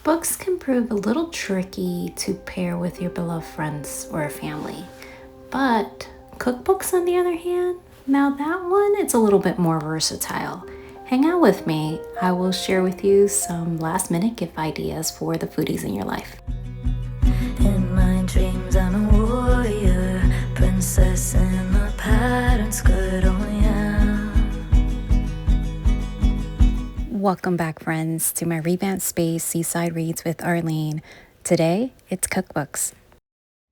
Cookbooks can prove a little tricky to pair with your beloved friends or family. But cookbooks, on the other hand, now that one, it's a little bit more versatile. Hang out with me. I will share with you some last minute gift ideas for the foodies in your life. In my dreams, I'm a warrior, princess in a pattern skirt, oh yeah. Welcome back, friends, to my revamped space, Seaside Reads with Arlene. Today, it's cookbooks.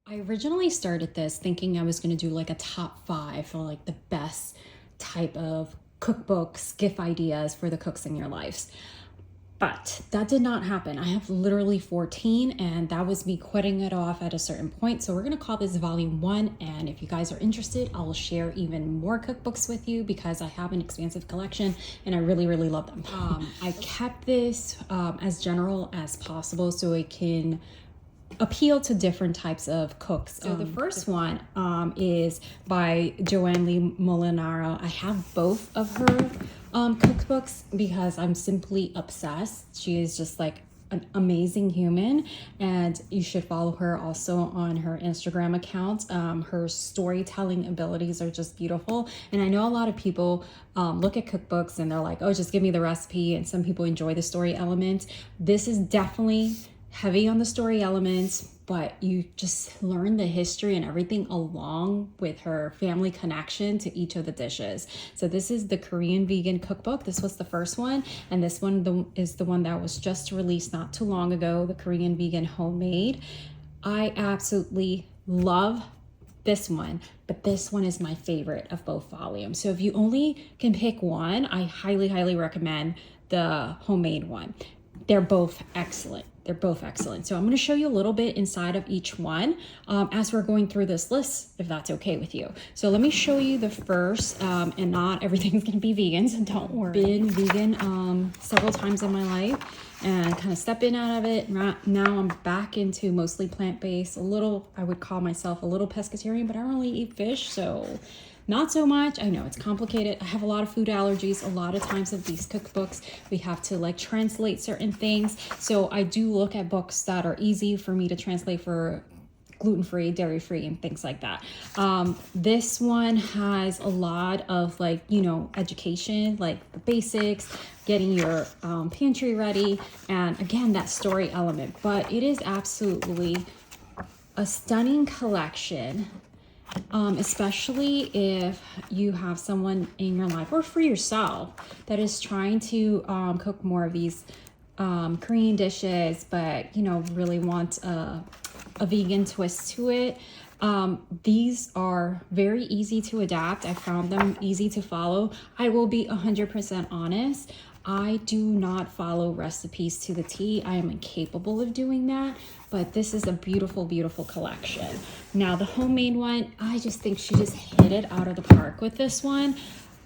I originally started this thinking I was going to do like a top 5 for like the best type of cookbooks, gift ideas for the cooks in your lives. But that did not happen. I have literally 14, and that was me quitting it off at a certain point. So we're going to call this volume 1. And if you guys are interested, I will share even more cookbooks with you because I have an expansive collection and I really, really love them. I kept this as general as possible so it can appeal to different types of cooks. So the first one is by Joanne Lee Molinaro. I have both of her cookbooks because I'm simply obsessed. She is just like an amazing human, and you should follow her also on her Instagram account. Her storytelling abilities are just beautiful, and I know a lot of people look at cookbooks and they're like, oh, just give me the recipe, and some people enjoy the story element. This is definitely heavy on the story elements, but you just learn the history and everything along with her family connection to each of the dishes. So this is the Korean vegan cookbook. This was the first one, and this one is the one that was just released not too long ago, the Korean vegan homemade. I absolutely love this one, but this one is my favorite of both volumes. So if you only can pick one, I highly, highly recommend the homemade one. They're both excellent. They're both excellent. So I'm going to show you a little bit inside of each one as we're going through this list, if that's okay with you. So let me show you the first, and not everything's going to be vegan, so don't worry. Been vegan several times in my life and kind of stepping out of it. Now I'm back into mostly plant-based, a little, I would call myself a little pescatarian, but I don't really eat fish, so not so much. I know it's complicated. I have a lot of food allergies. A lot of times of these cookbooks, we have to like translate certain things. So I do look at books that are easy for me to translate for gluten-free, dairy-free, and things like that. This one has a lot of like, you know, education, like the basics, getting your pantry ready, and again, that story element. But it is absolutely a stunning collection. Especially if you have someone in your life or for yourself that is trying to cook more of these Korean dishes, but you know, really want a vegan twist to it. These are very easy to adapt. I found them easy to follow. I will be 100% honest. I do not follow recipes to the T. I am incapable of doing that, but this is a beautiful, beautiful collection. Now the homemade one, I just think she just hit it out of the park with this one.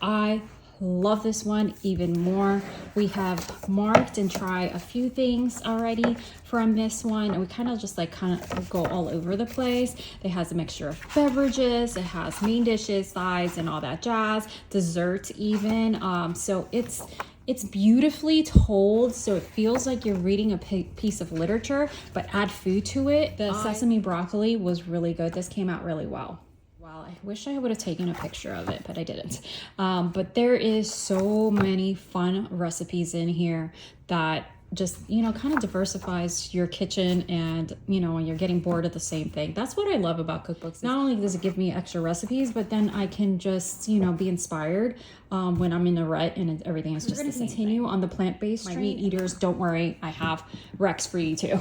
I love this one even more. We have marked and tried a few things already from this one, and we kind of go all over the place. It has a mixture of beverages, it has main dishes, sides, and all that jazz, dessert even. So it's beautifully told, so it feels like you're reading a piece of literature, but add food to it. The sesame broccoli was really good. This came out really well. Wow, I wish I would have taken a picture of it, but I didn't. But there is so many fun recipes in here that just, you know, kind of diversifies your kitchen, and you know, when you're getting bored of the same thing. That's what I love about cookbooks. Not only does it give me extra recipes, but then I can just, you know, be inspired when I'm in a rut and everything is just the same. Continue on the plant-based train. My meat eaters, don't worry, I have Rex for you too.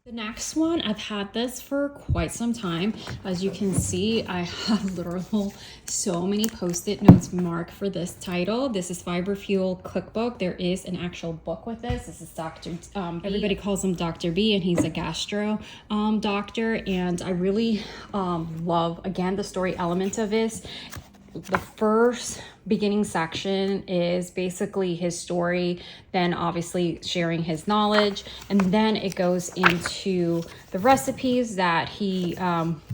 The next one, I've had this for quite some time. As you can see, I have literal so many post-it notes marked for this title. This is Fiber Fuel Cookbook. There is an actual book with this. This is Dr. B. Everybody calls him Dr. B, and he's a gastro doctor. And I really love, again, the story element of this. The first beginning section is basically his story, then obviously sharing his knowledge, and then it goes into the recipes that he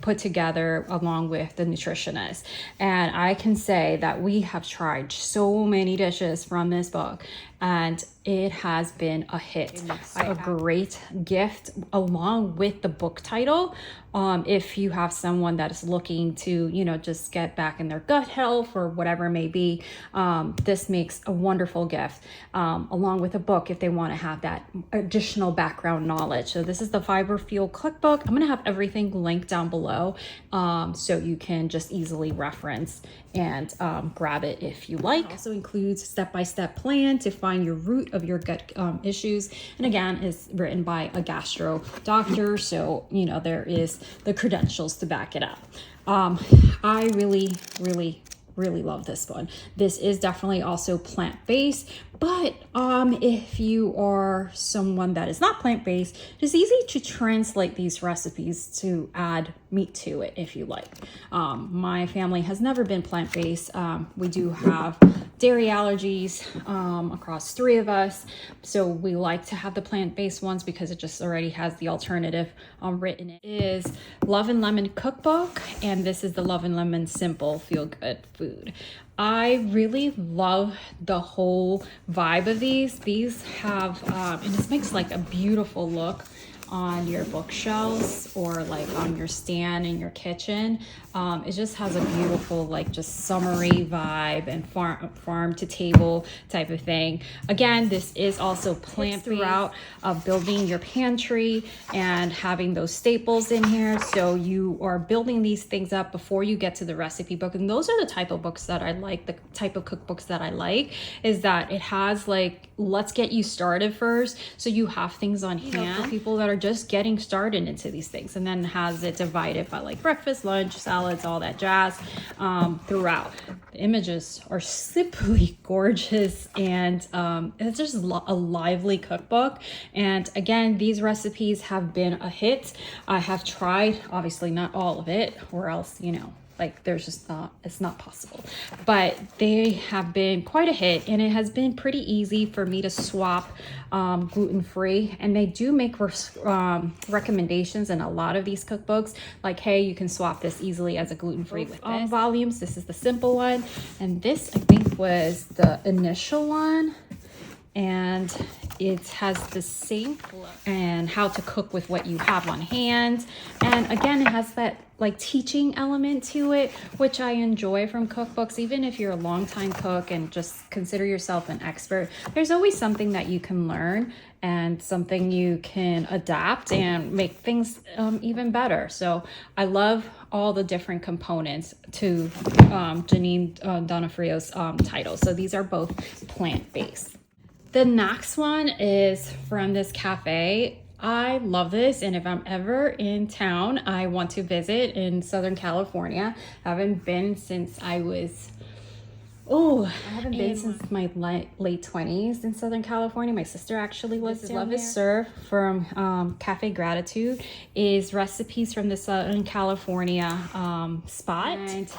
put together along with the nutritionist. And I can say that we have tried so many dishes from this book, and it has been a hit. A great gift along with the book title. If you have someone that is looking to, you know, just get back in their gut health or whatever it may be, this makes a wonderful gift along with a book if they want to have that additional background knowledge. So this is the Fiber Fuel Cookbook. I'm going to have everything linked down below so you can just easily reference and grab it if you like. It also includes step-by-step plan to find your root of your gut issues. And again, it's written by a gastro doctor, so you know there is the credentials to back it up. I really love this one. This is definitely also plant-based, but if you are someone that is not plant-based, it's easy to translate these recipes to add meat to it if you like. My family has never been plant-based. We do have dairy allergies across 3 of us, so we like to have the plant-based ones because it just already has the alternative written. It is Love and Lemon Cookbook, and this is the Love and Lemon Simple Feel Good Food. I really love the whole vibe of these. These have, and this makes like a beautiful look on your bookshelves or like on your stand in your kitchen. It just has a beautiful like just summery vibe and farm to table type of thing. Again, this is also planned throughout building your pantry and having those staples in here, so you are building these things up before you get to the recipe book. And those are the type of books that I like, the type of cookbooks that I like, is that it has like, let's get you started first, so you have things on hand for people that are just getting started into these things, and then has it divided by like breakfast, lunch, salads, all that jazz throughout. The images are simply gorgeous, and it's just a lively cookbook. And again, these recipes have been a hit. I have tried, obviously not all of it, or else, you know, like there's just not, it's not possible, but they have been quite a hit, and it has been pretty easy for me to swap gluten-free. And they do make recommendations in a lot of these cookbooks, like, hey, you can swap this easily as a gluten-free with this. Volumes. This is the simple one, and this I think was the initial one, and it has the same flow and how to cook with what you have on hand. And again, it has that like teaching element to it, which I enjoy from cookbooks. Even if you're a longtime cook and just consider yourself an expert, there's always something that you can learn and something you can adapt and make things even better. So I love all the different components to Janine Donofrio's title. So these are both plant-based. The next one is from this cafe. I love this, and if I'm ever in town, I want to visit in Southern California. I haven't been since I was, I haven't been since my late 20s in Southern California. My sister actually lives down there. Love is Served from Cafe Gratitude is recipes from the Southern California spot. And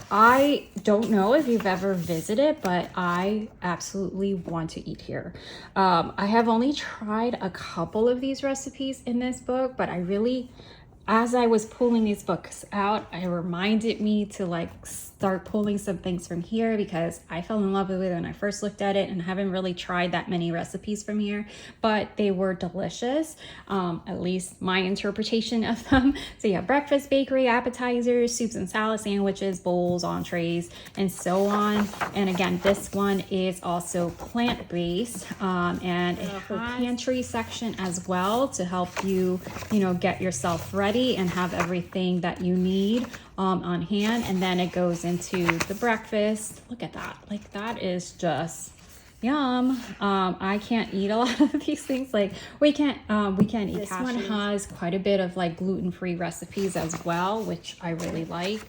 I don't know if you've ever visited, but I absolutely want to eat here. I have only tried a couple of these recipes in this book, but I really, as I was pulling these books out, it reminded me to like start pulling some things from here, because I fell in love with it when I first looked at it, and haven't really tried that many recipes from here, but they were delicious, at least my interpretation of them. So you have breakfast, bakery, appetizers, soups and salad sandwiches, bowls, entrees, and so on. And again, this one is also plant-based, and it has a pantry section as well to help you, you know, get yourself ready and have everything that you need on hand. And then it goes into the breakfast. Look at that, like that is just yum. I can't eat a lot of these things, like we can't eat this cashews. One has quite a bit of like gluten-free recipes as well, which I really like.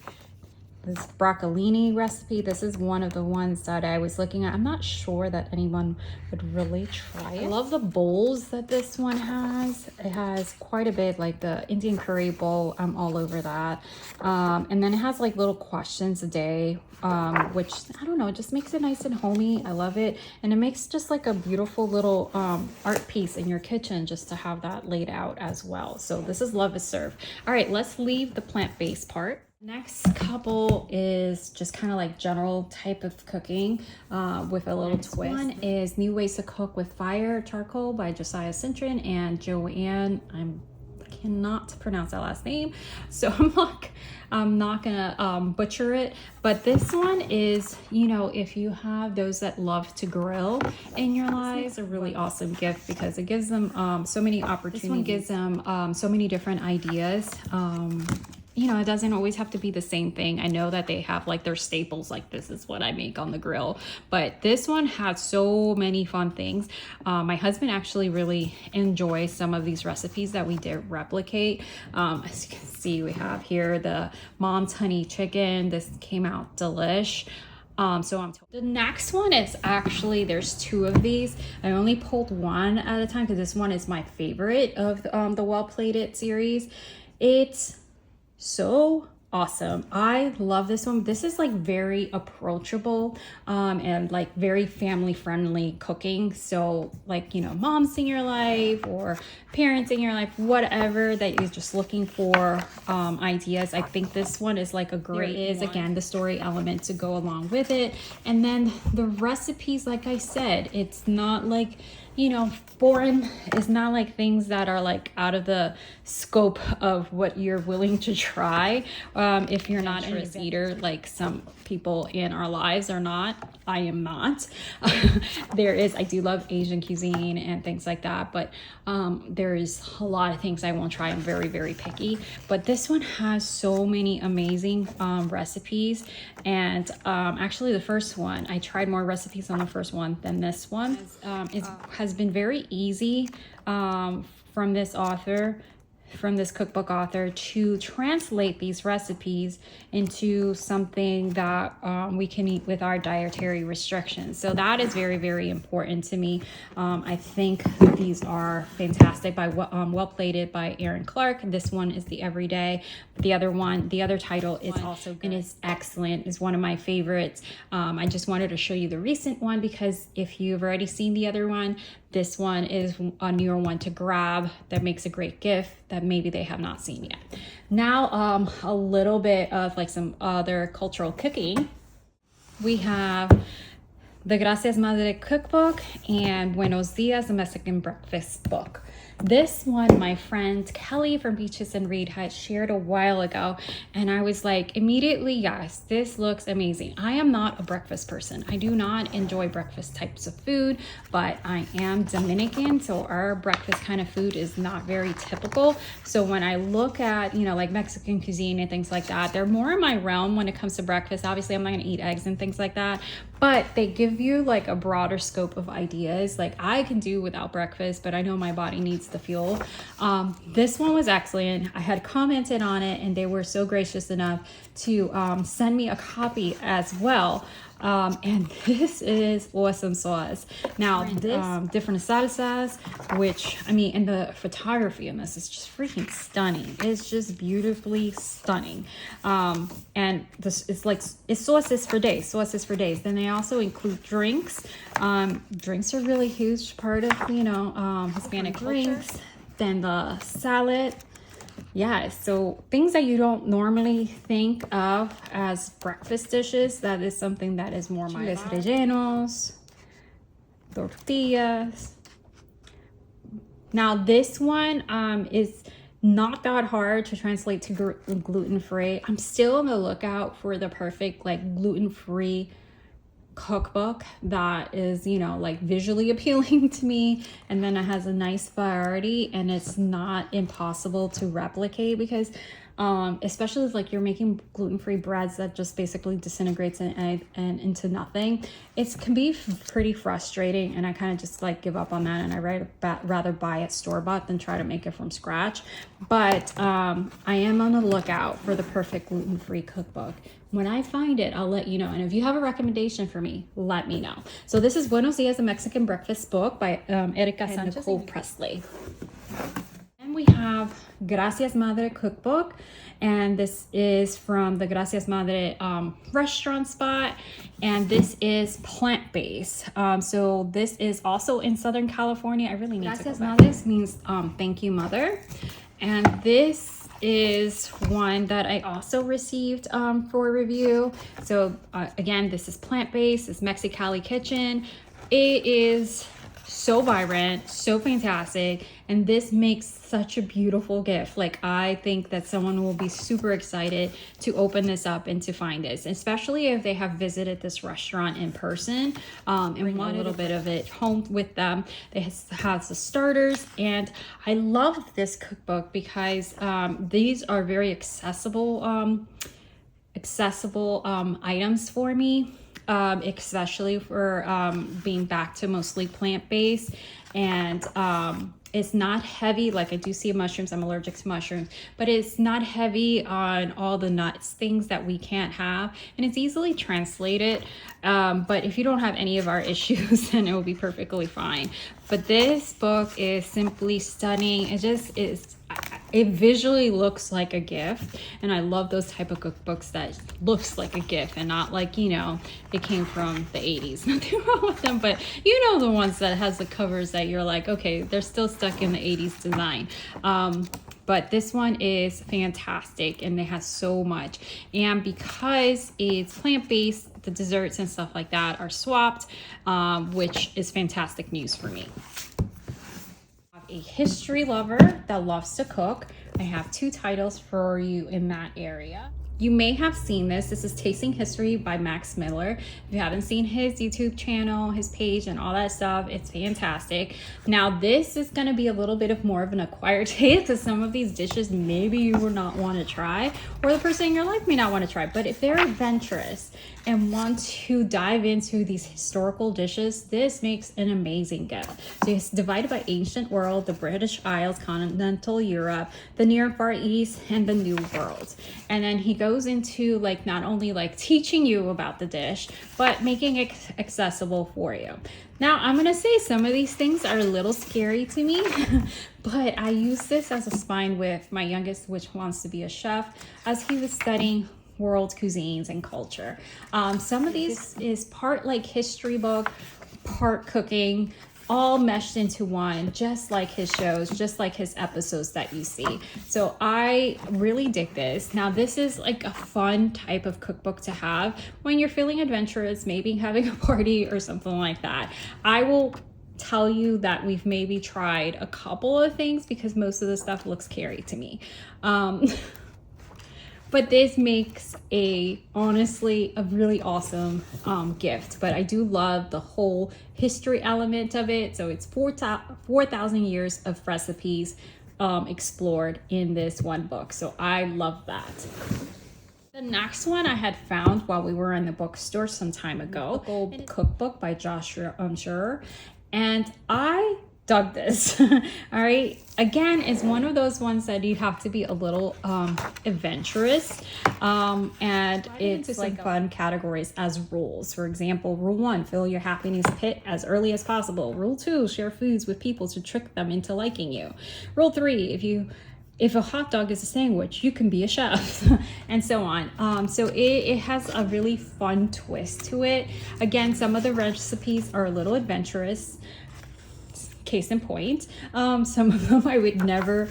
this broccolini recipe. This is one of the ones that I was looking at. I'm not sure that anyone would really try it. I love the bowls that this one has. It has quite a bit, like the Indian curry bowl. I'm all over that. And then it has like little questions a day, which I don't know, it just makes it nice and homey. I love it. And it makes just like a beautiful little art piece in your kitchen just to have that laid out as well. So this is Love is Served. All right, let's leave the plant-based part. Next couple is just kind of like general type of cooking with a little twist. One is New Ways to Cook with Fire Charcoal by Josiah Cintron and Joanne. I cannot pronounce that last name, so I'm not gonna butcher it. But this one is, you know, if you have those that love to grill in your lives, it's a really awesome gift because it gives them so many opportunities. This one gives them so many different ideas. You know, it doesn't always have to be the same thing. I know that they have like their staples, like this is what I make on the grill, but this one has so many fun things. My husband actually really enjoys some of these recipes that we did replicate. As you can see, we have here the Mom's Honey Chicken. This came out delish. The next one is actually, there's two of these. I only pulled one at a time because this one is my favorite of the Well Plated series. It's so awesome. I love this one. This is like very approachable and like very family friendly cooking. So like, you know, moms in your life or parents in your life, whatever that you're just looking for ideas. I think this one is like a great, again, the story element to go along with it. And then the recipes, like I said, it's not like, you know, foreign. It's not like things that are like out of the scope of what you're willing to try. If you're not an eater, like some people in our lives are not. I am not. I do love Asian cuisine and things like that, but there is a lot of things I won't try. I'm very, very picky, but this one has so many amazing recipes. And actually the first one, I tried more recipes on the first one than this one. Has been very easy from this author, from this cookbook author, to translate these recipes into something that we can eat with our dietary restrictions. So that is very, very important to me. I think these are fantastic by Well Plated by Erin Clark. This one is the Everyday. The other title is also good and is excellent, is one of my favorites. I just wanted to show you the recent one because if you've already seen the other one, this one is a newer one to grab that makes a great gift that maybe they have not seen yet. Now, a little bit of like some other cultural cooking. We have the Gracias Madre cookbook and Buenos Dias, a Mexican breakfast book. This one, my friend Kelly from Beaches and Read had shared a while ago, and I was like, immediately, yes, this looks amazing. I am not a breakfast person. I do not enjoy breakfast types of food, but I am Dominican, so our breakfast kind of food is not very typical. So when I look at, you know, like Mexican cuisine and things like that, they're more in my realm when it comes to breakfast. Obviously, I'm not gonna eat eggs and things like that, but they give you like a broader scope of ideas. Like I can do without breakfast, but I know my body needs the fuel. This one was excellent. I had commented on it and they were so gracious enough to send me a copy as well. And this is awesome sauce. Now, different salsas, which, I mean, and the photography in this is just freaking stunning. It's just beautifully stunning. And this is like, it's sauces for days. Then they also include drinks. Drinks are really huge part of, you know, Hispanic drinks. Then the salad. Yeah, so things that you don't normally think of as breakfast dishes, that is something that is more my vibe. Rellenos, tortillas. Now this one is not that hard to translate to gluten-free. I'm still on the lookout for the perfect like gluten-free cookbook that is, you know, like visually appealing to me, and then it has a nice variety and it's not impossible to replicate, because especially if like you're making gluten-free breads that just basically disintegrates and into nothing. It can be pretty frustrating, and I kind of just like give up on that, and I rather buy it store-bought than try to make it from scratch. But I am on the lookout for the perfect gluten-free cookbook. When I find it, I'll let you know. And if you have a recommendation for me, let me know. So this is Buenos Dias, a Mexican Breakfast book by Erica and Nicole Presley. And we have Gracias Madre cookbook. And this is from the Gracias Madre restaurant spot. And this is plant-based. So this is also in Southern California. I really need Gracias Madre means thank you, mother. And this is one that I also received for review. So again, this is plant-based. It's Mexicali Kitchen. It is so vibrant, so fantastic, and this makes such a beautiful gift. Like, I think that someone will be super excited to open this up and to find this, especially if they have visited this restaurant in person and want a little bit of it home with them. It has the starters, and I love this cookbook because these are very accessible items for me. Especially for being back to mostly plant-based, and it's not heavy. Like, I do see mushrooms, I'm allergic to mushrooms, but it's not heavy on all the nuts things that we can't have, and it's easily translated. But if you don't have any of our issues, then it will be perfectly fine. But this book is simply stunning. It just is. It visually looks like a gift, and I love those type of cookbooks that looks like a gift and not like, you know, it came from the 80s. Nothing wrong with them, but you know, the ones that has the covers that you're like, okay, they're still stuck in the 80s design. But this one is fantastic, and it has so much. And because it's plant-based, the desserts and stuff like that are swapped, which is fantastic news for me. A history lover that loves to cook. I have 2 titles for you in that area. You may have seen this. This is Tasting History by Max Miller. If you haven't seen his YouTube channel, his page, and all that stuff, it's fantastic. Now, this is going to be a little bit of more of an acquired taste, because some of these dishes maybe you will not want to try, or the person in your life may not want to try. But if they're adventurous and want to dive into these historical dishes, this makes an amazing gift. So it's divided by ancient world, the British Isles, continental Europe, the Near and Far East, and the New World. And then he goes into like not only like teaching you about the dish, but making it accessible for you. Now, I'm gonna say some of these things are a little scary to me, but I use this as a spine with my youngest, which wants to be a chef, as he was studying world cuisines and culture. Some of these is part like history book, part cooking, all meshed into one, just like his shows, just like his episodes that you see. So I really dig this. Now, this is like a fun type of cookbook to have when you're feeling adventurous, maybe having a party or something like that. I will tell you that we've maybe tried a couple of things because most of the stuff looks scary to me. But this makes honestly a really awesome gift. But I do love the whole history element of it. So it's 4,000 years of recipes explored in this one book. So I love that. The next one I had found while we were in the bookstore some time ago, Old Cookbook by Josh Scherer. And I dug this. All right, again, it's one of those ones that you have to be a little adventurous, and it's like fun categories as rules. For example, rule 1, fill your happiness pit as early as possible. Rule 2, share foods with people to trick them into liking you. Rule 3, if a hot dog is a sandwich, you can be a chef, and so on. So it has a really fun twist to it. Again, some of the recipes are a little adventurous. Case in point, some of them I would never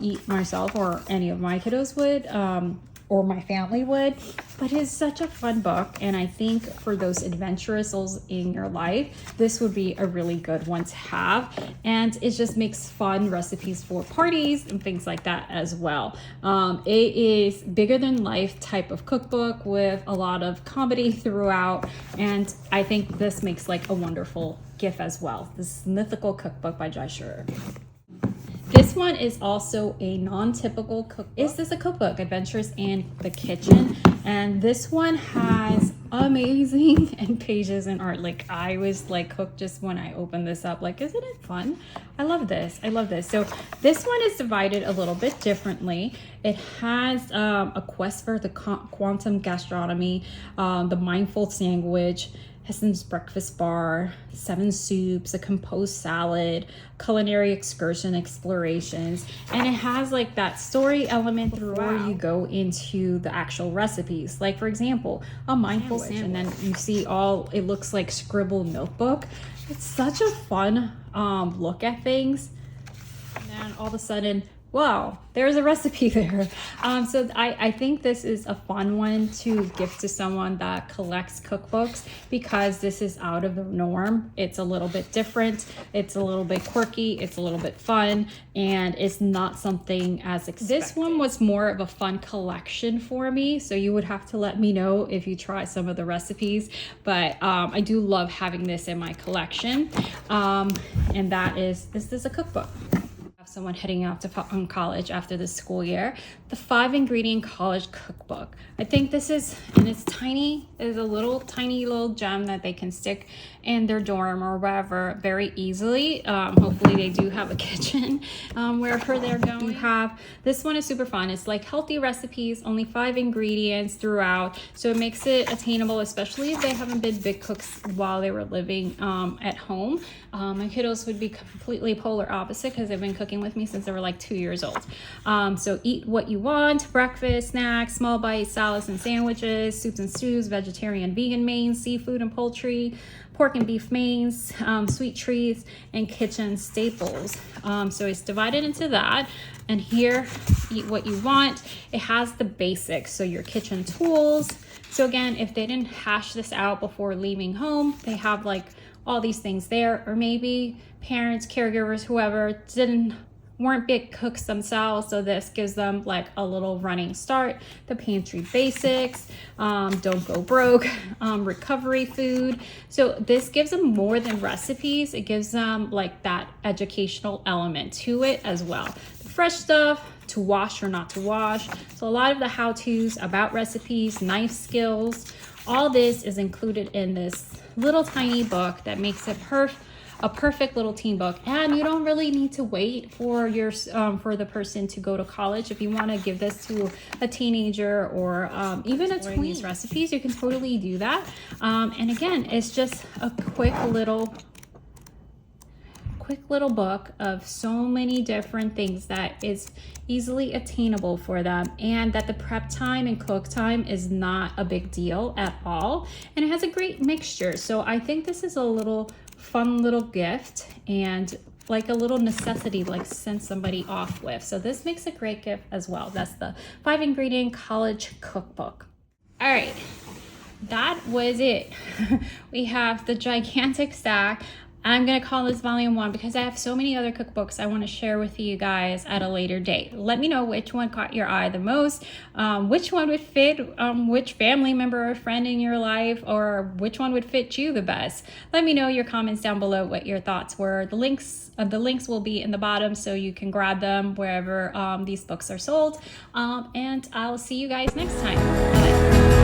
eat myself, or any of my kiddos would, or my family would, but it's such a fun book. And I think for those adventurous souls in your life, this would be a really good one to have. And it just makes fun recipes for parties and things like that as well. It is bigger than life type of cookbook with a lot of comedy throughout. And I think this makes like a wonderful gift as well. This mythical cookbook by Josh Scherer. This one is also a non-typical cookbook. Is this a cookbook? Adventures in the Kitchen. And this one has amazing and pages and art. Like, I was like hooked just when I opened this up. Like, isn't it fun? I love this. I love this. So this one is divided a little bit differently. It has a quest for the quantum gastronomy, the mindful sandwich, Heston's breakfast bar, 7 soups, a composed salad, culinary excursion explorations, and it has like that story element before you go into the actual recipes. Like, for example, a mindful sandwich, and then you see all, it looks like scribbled notebook. It's such a fun look at things. And then all of a sudden, wow, there's a recipe there. So I think this is a fun one to gift to someone that collects cookbooks, because this is out of the norm. It's a little bit different. It's a little bit quirky. It's a little bit fun, and it's not something as expected. This one was more of a fun collection for me. So you would have to let me know if you try some of the recipes, but I do love having this in my collection. And this is a cookbook. Someone heading out to college after the school year, the 5-ingredient college cookbook. I think this is, and it's tiny, is a little tiny little gem that they can stick in their dorm or wherever very easily. Hopefully they do have a kitchen wherever they're going. You have, this one is super fun. It's like healthy recipes, only 5 ingredients throughout, so it makes it attainable, especially if they haven't been big cooks while they were living at home. My kiddos would be completely polar opposite, because they've been cooking with me since they were like 2 years old. So eat what you want: breakfast, snacks, small bites, salads and sandwiches, soups and stews, vegetarian, vegan mains, seafood and poultry, pork and beef mains, sweet treats, and kitchen staples. So it's divided into that. And here, eat what you want. It has the basics, so your kitchen tools. So again, if they didn't hash this out before leaving home, they have like all these things there. Or maybe parents, caregivers, whoever weren't big cooks themselves, so this gives them like a little running start. The pantry basics, don't go broke, recovery food. So this gives them more than recipes. It gives them like that educational element to it as well. The fresh stuff, to wash or not to wash. So a lot of the how-tos about recipes, knife skills, all this is included in this little tiny book that makes it a perfect little teen book. And you don't really need to wait for your for the person to go to college. If you want to give this to a teenager or even a tween, these recipes, you can totally do that. And again, it's just a quick little book of so many different things that is easily attainable for them, and that the prep time and cook time is not a big deal at all, and it has a great mixture. So I think this is a little fun little gift, and like a little necessity, like send somebody off with. So this makes a great gift as well. That's the 5-ingredient college cookbook. All right, that was it. We have the gigantic stack. I'm going to call this volume 1 because I have so many other cookbooks I want to share with you guys at a later date. Let me know which one caught your eye the most, which one would fit which family member or friend in your life, or which one would fit you the best. Let me know your comments down below what your thoughts were. The links will be in the bottom, so you can grab them wherever these books are sold. And I'll see you guys next time. Bye.